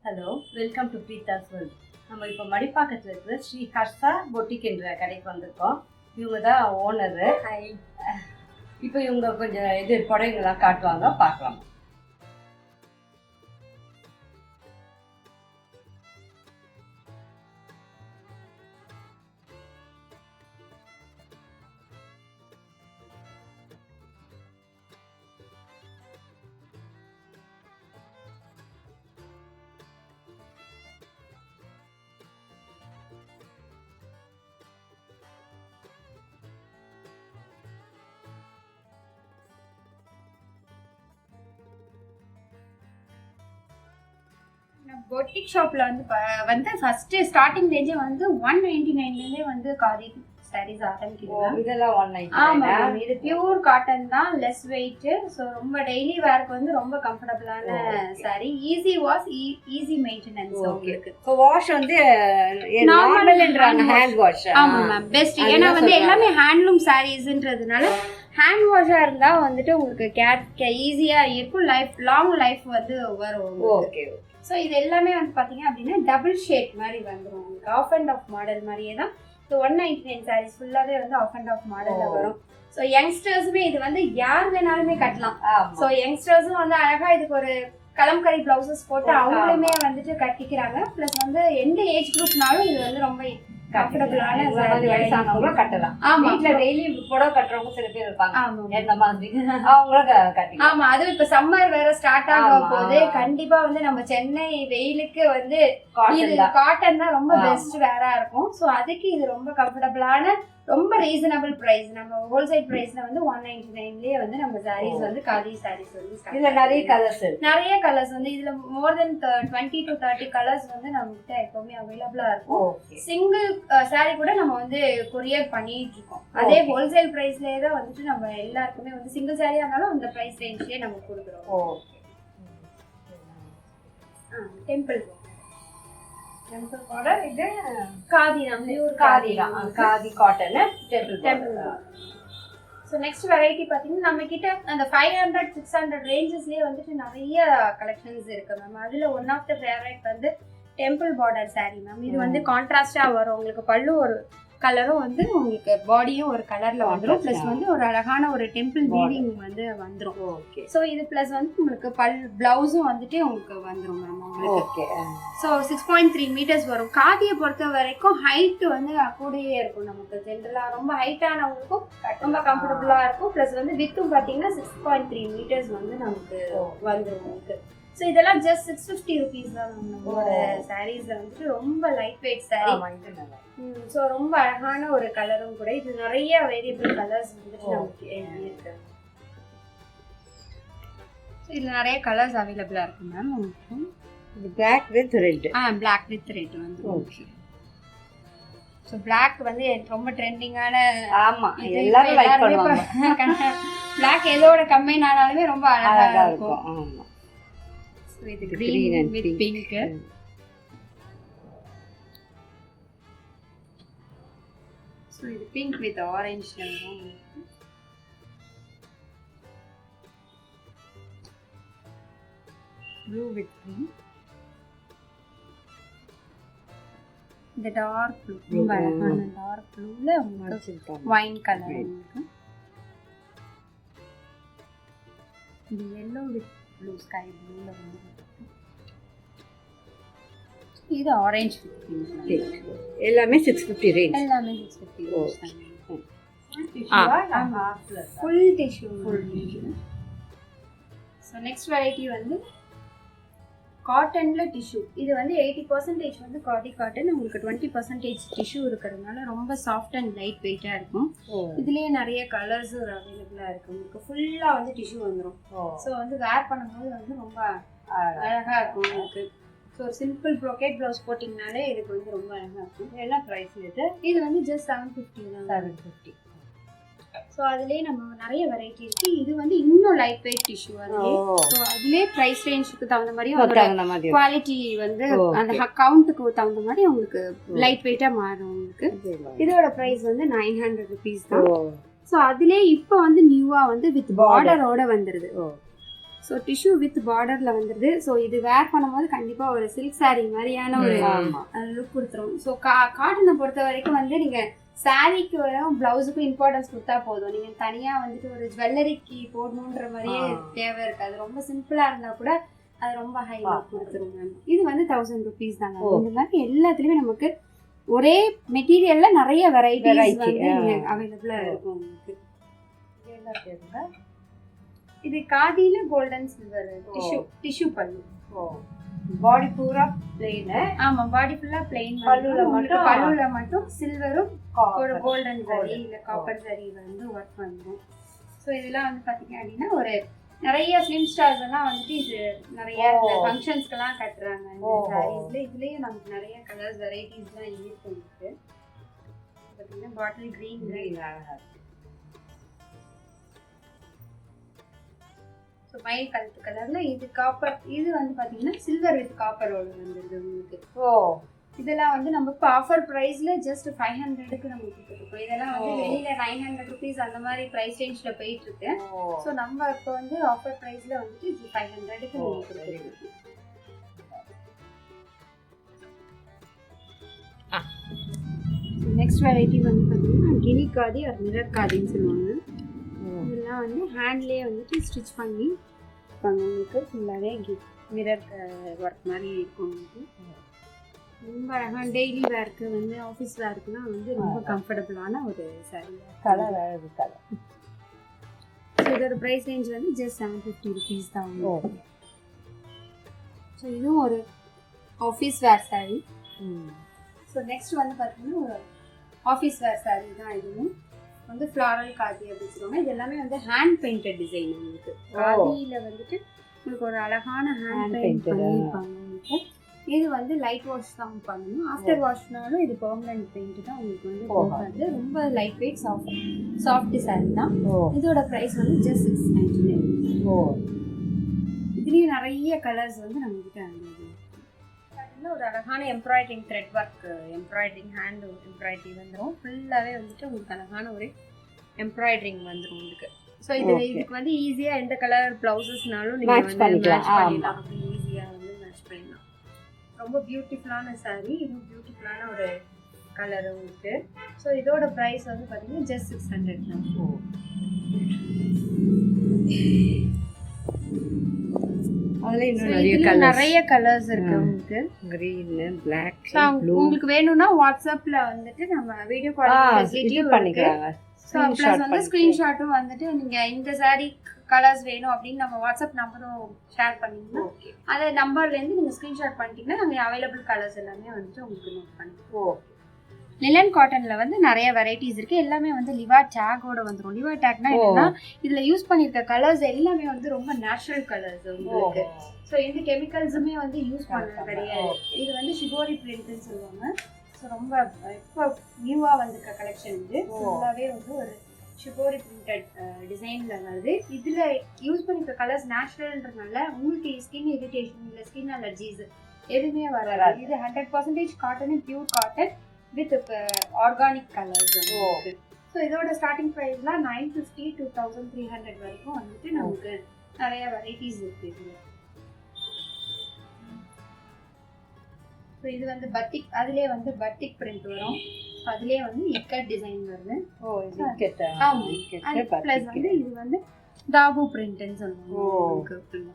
Hello, welcome to Preetha's world. நம்ம இப்போ மடிப்பாக்கத்தில் இருக்கிற ஸ்ரீ ஹர்ஷா பொட்டிக் என்ற கடைக்கு வந்திருக்கோம். இவங்க தான் ஓனரு. இப்போ இவங்க கொஞ்சம் புடவைங்கெல்லாம் காட்டுவாங்க, பார்க்கலாம். பொட்டிக் ஷாப்ல வந்து ஃபர்ஸ்ட் ஸ்டார்டிங் ரேஞ்சே வந்து 199ல வந்து காதி சாரீஸ் ஆரம்பிக்குது. இதெல்லாம் 199. ஆமா, இது பியூர் காட்டன் தான், லெஸ் வெயிட். சோ ரொம்ப டெய்லி வேர்க்கு வந்து ரொம்ப கம்ஃபர்ட்டபிளான sari. Easy wash, easy maintenance. உங்களுக்கு சோ வாஷ் வந்து நார்மல்ன்றாங்க, ஹேண்ட் வாஷ். ஆமா மேம், பெஸ்ட். ஏன்னா வந்து எல்லாமே ஹேண்ட்லூம் சாரீஸ்ன்றதுனால ஹேண்ட் வாஷா இருந்தா வந்துட்டு உங்களுக்கு ஈஸியா இருக்கும், லாங் லைஃப் வந்து வரும். ஓகே. ஸோ இது எல்லாமே வந்து பார்த்தீங்க அப்படின்னா டபுள் ஷேட் மாதிரி வந்துடும் உங்களுக்கு. ஆஃப் அண்ட் ஆஃப் மாடல் மாதிரியே தான். ஸோ 199 சாரீஸ் ஃபுல்லாகவே வந்து ஆஃப் அண்ட் ஆஃப் மாடலில் வரும். ஸோ யங்ஸ்டர்ஸுமே இது வந்து யார் வேணாலுமே கட்டலாம். ஸோ யங்ஸ்டர்ஸும் வந்து அழகாக இதுக்கு ஒரு கலம்கரி பிளவுசஸ் போட்டு அவங்களுமே வந்துட்டு கட்டிக்கிறாங்க. ப்ளஸ் வந்து எந்த ஏஜ் குரூப்னாலும் இது வந்து ரொம்ப கம்ஃபர்டபுளான வயசானவங்களும் கட்டலாம். ஆமா, வீட்ல டெய்லி புடவை கட்டுறவங்க சில பேர் இருப்பாங்க, இந்த மாதிரி அவங்களும் கட்டி. ஆமா, அது இப்ப சம்மர் வேற ஸ்டார்ட் ஆக போது கண்டிப்பா வந்து நம்ம சென்னை வெயிலுக்கு வந்து இது காட்டன் தான் ரொம்ப பெஸ்ட் வேறா இருக்கும். சோ அதுக்கு இது ரொம்ப கம்ஃபர்டபுளான, ரொம்ப ரீசனபிள் பிரைஸ். நம்ம ஹோல்சேல் பிரைஸ்ல வந்து 199லயே வந்து நம்ம சாரீஸ் வந்து காதி சாரீஸ் வந்து இதுல நிறைய கலர்ஸ் வந்து இதுல மோர் தென் 20 to 30 கலர்ஸ் வந்து நம்ம கிட்ட எப்பவுமே அவைலபிளா இருக்கும். சிங்கிள் சாரி கூட நம்ம வந்து கொரியர் பண்ணிட்டு இருக்கோம். அதே ஹோல்சேல் பிரைஸ்லயே தான் வந்துட்டு நம்ம எல்லாருக்குமே வந்து சிங்கிள் சாரியா இருந்தாலும் அந்த பிரைஸ் ரேஞ்ச்லயே நம்ம கொடுக்குறோம். டெம்பிள் பார்டர், இது khadi khadi cotton temple. So next variety பார்த்தீங்கன்னா நம்ம கிட்ட அந்த 500-600 ரேஞ்சஸ்லேயே வந்துட்டு நிறைய கலெக்ஷன்ஸ் இருக்கு மேம். அதில் ஒன் ஆஃப் த ஃபேவரட் வந்து டெம்பிள் பார்டர் சாரீ மேம். இது வந்து கான்ட்ராஸ்டாக வரும் உங்களுக்கு. பல்லு ஒரு கலரும் வந்து உங்களுக்கு பாடியும் ஒரு கலர்ல வந்துடும். ப்ளஸ் வந்து ஒரு அழகான ஒரு டெம்பிள் வீவிங் வந்து வந்துடும். ஸோ இது ப்ளஸ் வந்து உங்களுக்கு பிளவுஸும் வந்துட்டு உங்களுக்கு வந்துடும் மேம் உங்களுக்கு. ஸோ 6.3 meters வரும். காதியை பொறுத்த வரைக்கும் ஹைட் வந்து கூடயே இருக்கும் நமக்கு. ஜென்ரலாக ரொம்ப ஹைட்டானவங்களுக்கும் ரொம்ப கம்ஃபர்டபுளாக இருக்கும். ப்ளஸ் வந்து வித்தும் பார்த்தீங்கன்னா 6.3 meters வந்து நமக்கு வந்துடும் உங்களுக்கு. ஸோ இதெல்லாம் ஜஸ்ட் 650 rupees தான் நம்மளோட சாரீஸ்ல வந்துட்டு ரொம்ப லைட் வெயிட் சாரீ. ஸோ ரொம்ப அழகான ஒரு கலரும் கூட. இது நிறைய வேரியபிள் கலர்ஸ் வந்துட்டு நமக்கு இருக்கு. ஸோ இதுல நிறைய கலர்ஸ் அவைலபிளா இருக்கு மேம் உங்களுக்கு. இது black with red. Black with red வந்து ஓகே. ஸோ பிளாக் வந்து ரொம்ப ட்ரெண்டிங்கான. ஆமா, எல்லாரும் லைக் பண்ணுவாங்க. பிளாக் எதோட கம்பைன் ஆனாலுமே ரொம்ப அழகா இருக்கும். ஆமா. இது green with pink. So இது pink with orange ல வரும். Blue with green. இந்த டார்க் ப்ளூ, ரொம்ப அழகான டார்க் ப்ளூல உங்களுக்கு வைன் கலர் இருக்கு. இந்த yellow with ப்ளூ, ஸ்கை ப்ளூல வந்து இது ஆரஞ்சு. எல்லாமே 650 ரேஞ்ச். எல்லாமே 650. Full tissue. So next variety வந்து காட்டன்ல டிஷ்யூ. இது வந்து 80% வந்து காதி காட்டன், உங்களுக்கு 20% டிஷ்யூ இருக்கிறதுனால ரொம்ப சாஃப்ட் அண்ட் லைட் வெயிட்டா இருக்கும். இதுலயே நிறைய கலர்ஸ் அவைலபிளா இருக்கு உங்களுக்கு. ஃபுல்லா வந்து டிஷ்யூ வந்துடும். ஸோ வந்து வேர் பண்ணும்போது வந்து ரொம்ப அழகா இருக்கும் உங்களுக்கு. ஸோ ஒரு சிம்பிள் ப்ரோக்கேட் ப்ளவுஸ் போட்டிங்கனாலே இதுக்கு வந்து ரொம்ப அழகா இருக்கும். என்ன ப்ரைஸ் இது வந்து ஜஸ்ட் 750 தான். 750. ஸோ அதுலேயே நம்ம நிறைய வெரைட்டி இருக்கு. இது வந்து இன்னும் லைட் வெயிட் டிஷ்யூ. அதுலேயே ஸோ அதுலேயே ப்ரைஸ் ரேஞ்சுக்கு தகுந்த மாதிரி குவாலிட்டி வந்து அந்த கவுண்ட்டுக்கு தகுந்த மாதிரி உங்களுக்கு லைட் வெயிட்டா மாறும் உங்களுக்கு. இதோட ப்ரைஸ் வந்து 900 rupees தான். ஸோ அதுலேயே இப்போ வந்து நியூவா வந்து வித் பார்டரோட வந்துருது. ஸோ டிஷ்யூ வித் பார்டரில் வந்துடுது. ஸோ இது வேர் பண்ணும்போது கண்டிப்பாக ஒரு சில்க் சாரீ மாதிரியான ஒரு லுக் கொடுத்துரும். ஸோ காட்டனை பொறுத்த வரைக்கும் வந்து நீங்கள் சாரீக்கு வரும் ப்ளவுஸுக்கும் இம்பார்ட்டன்ஸ் கொடுத்தா போதும். நீங்கள் தனியாக வந்துட்டு ஒரு ஜுவல்லரிக்கு போடணுன்ற மாதிரியே தேவை இருக்காது. ரொம்ப சிம்பிளாக இருந்தால் கூட அது ரொம்ப ஹை லுக் கொடுத்துரும் மேம். இது வந்து 1000 rupees தாங்க. இந்த மாதிரி எல்லாத்துலேயுமே நமக்கு ஒரே மெட்டீரியல்ல நிறைய வெரைட்டிஸ் வந்து அவைலபிளா இருக்கும் உங்களுக்கு. இது காதியில கோல்டன் சில்வர் டிஷ்யூ பல்லு. பாடி பூரா பிளெயின். ஆமா, பாடி ஃபுல்லா பிளெயின். பல்லுல மட்டும் சில்வரும் ஒரு கோல்டன் ஜரி இல்ல காப்பர் ஜரி வந்து ஒர்க் பண்ணும். ஸோ இதெல்லாம் வந்து பாத்தீங்க அப்படின்னா ஒரு நிறைய ஃபிலிம் ஸ்டார்ஸ் எல்லாம் வந்துட்டு இது நிறைய ஃபங்க்ஷன்ஸ்க்கெல்லாம் கட்டுறாங்க இந்த சாரீஸ்ல. இதுலயும் நமக்கு நிறைய கலர்ஸ் வெரைட்டிஸ்லாம் இருக்கு. பார்த்தீங்கன்னா பாட்டில் கிரீன் ஸோ மயில் கலர் கலர்ல இது காப்பர். இது வந்து பாத்தீங்கன்னா சில்வர் வித் காப்பரோட வந்துருது உங்களுக்கு. இதெல்லாம் வந்து நம்ம இப்போ ஆஃபர் ப்ரைஸ்ல ஜஸ்ட் 500க்கு நம்ம கொடுத்துருக்கோம். இதெல்லாம் வந்து வெளியில 900 rupees அந்த மாதிரி ப்ரைஸ் ரேஞ்ச்ல போயிட்டு இருக்கு. ஸோ நம்ம இப்போ வந்து ஆஃபர் ப்ரைஸ்ல வந்துட்டு 500க்கு நம்ம கொடுத்துருக்கோம். நெக்ஸ்ட் வெரைட்டி வந்து பார்த்தீங்கன்னா கினி காதி ஒரு மிரர் காதின்னு சொல்லுவாங்க. இதெல்லாம் வந்து ஹேண்ட்லேயே வந்துட்டு ஸ்டிச் பண்ணி உங்களுக்கு ஃபுல்லாகவே மிரர் ஒர்க் மாதிரி இருக்கும். உங்களுக்கு ரொம்ப அழகாக டெய்லி வேர்க்கு வந்து ஆஃபீஸ் வேர்க்குலாம் வந்து ரொம்ப கம்ஃபர்டபுளான ஒரு சாரீ. Colour colour. ஸோ இதோட ப்ரைஸ் ரேஞ்ச் வந்து ஜஸ்ட் 750 rupees தான். ஸோ இதுவும் ஒரு office wear sari. So next வந்து பார்த்தீங்கன்னா ஒரு ஆஃபீஸ் வேர் சாரீ தான். இதுவும் வந்து ஃப்ளாரல் காதி அப்படின்னு சொல்லுவாங்க. இது எல்லாமே வந்து ஹேண்ட் பெயிண்டட் டிசைன். உங்களுக்கு காதியில் வந்துட்டு உங்களுக்கு ஒரு அழகான ஹேண்ட் பெயிண்ட் பண்ணியிருப்பாங்க உங்களுக்கு. இது வந்து லைட் வாஷ் தான் பண்ணணும். ஆஃப்டர் வாஷ்னாலும் இது பெர்மனன்ட் பெயிண்ட் தான் உங்களுக்கு வந்து போகாது. ரொம்ப லைட் வெயிட் சாஃப்ட் சாரீ தான். இதோட ப்ரைஸ் வந்து ஜஸ்ட் 699. இதுலேயும் நிறைய கலர்ஸ் வந்து நம்மகிட்ட அவைலபிள். ஒரு அழகான embroidering thread work embroidering hand embroidery வந்துடும். ஃபுல்லாகவே வந்துட்டு உங்களுக்கு அழகான ஒரு எம்ப்ராய்டரிங் வந்துடும் உங்களுக்கு. ஸோ இதுக்கு வந்து ஈஸியாக எந்த கலர் ப்ளவுசஸ்னாலும் நீங்கள் வந்து மேட்ச் பண்ணிடலாம். ஈஸியாக வந்து மேட்ச் பண்ணிடலாம். ரொம்ப பியூட்டிஃபுல்லான சாரீ. இதுவும் பியூட்டிஃபுல்லான ஒரு கலர் உங்களுக்கு. ஸோ இதோட ப்ரைஸ் வந்து பார்த்தீங்கன்னா ஜஸ்ட் 600 தான். நிறைய கலர்ஸ் இருக்கு உங்களுக்கு. கிரீன், பிளாக், உங்களுக்கு வேணும்னா வாட்ஸ்அப்ல வந்துட்டு நம்ம வீடியோ கால் ஃபெசிலிட்டி பண்ணிக்கலாங்க. ஸோ ப்ளஸ் வந்து ஸ்க்ரீன்ஷாட்டும் வந்துட்டு நீங்க இந்த சாரீ கலர்ஸ் வேணும் அப்படின்னு நம்ம வாட்ஸ்அப் நம்பரும் ஷேர் பண்ணிங்கன்னா அந்த நம்பர்லேருந்து நீங்கள் ஸ்க்ரீன்ஷாட் பண்ணிட்டீங்கன்னா நாங்கள் அவைலபிள் கலர்ஸ் எல்லாமே வந்துட்டு உங்களுக்கு நோட் பண்ணிப்போம். லிலன் காட்டனில் வந்து நிறைய வெரைட்டிஸ் இருக்குது. எல்லாமே வந்து லிவா டேக்கோட வந்துடும். லிவா டேக்னா என்னன்னா இதில் யூஸ் பண்ணியிருக்க கலர்ஸ் எல்லாமே வந்து ரொம்ப நேச்சுரல் கலர்ஸ் உங்களுக்கு. ஸோ எந்த கெமிக்கல்ஸுமே வந்து யூஸ் பண்ண கிடையாது. இது வந்து ஷிபோரி பிரிண்ட்னு சொல்லுவாங்க. ஸோ ரொம்ப இப்போ நியூவாக வந்திருக்க கலெக்ஷன் இது. ஃபுல்லாகவே வந்து ஒரு ஷிபோரி பிரிண்டட் டிசைனில் வருது. இதில் யூஸ் பண்ணியிருக்க கலர்ஸ் நேச்சுரல்ன்றதுனால உங்களுக்கு ஸ்கின் இரிட்டேஷன் இல்லை ஸ்கின் அலர்ஜிஸ் எதுவுமே வராது. இது 100% cotton, pure cotton with organic colours. So இதோட ஸ்டார்டிங் ப்ரைஸ்லாம் 950 to 1300 வரைக்கும் வந்துட்டு நமக்கு நிறைய வெரைட்டிஸ் இருக்கு இதில். ஸோ இது வந்து பத்திக், அதுலேயே வந்து பத்திக் பிரிண்ட் வரும். அதுலேயே வந்து இக்கட் டிசைன் வருது. ப்ளஸ் வந்து இது வந்து தாபு பிரிண்ட்னு சொல்லுவாங்க.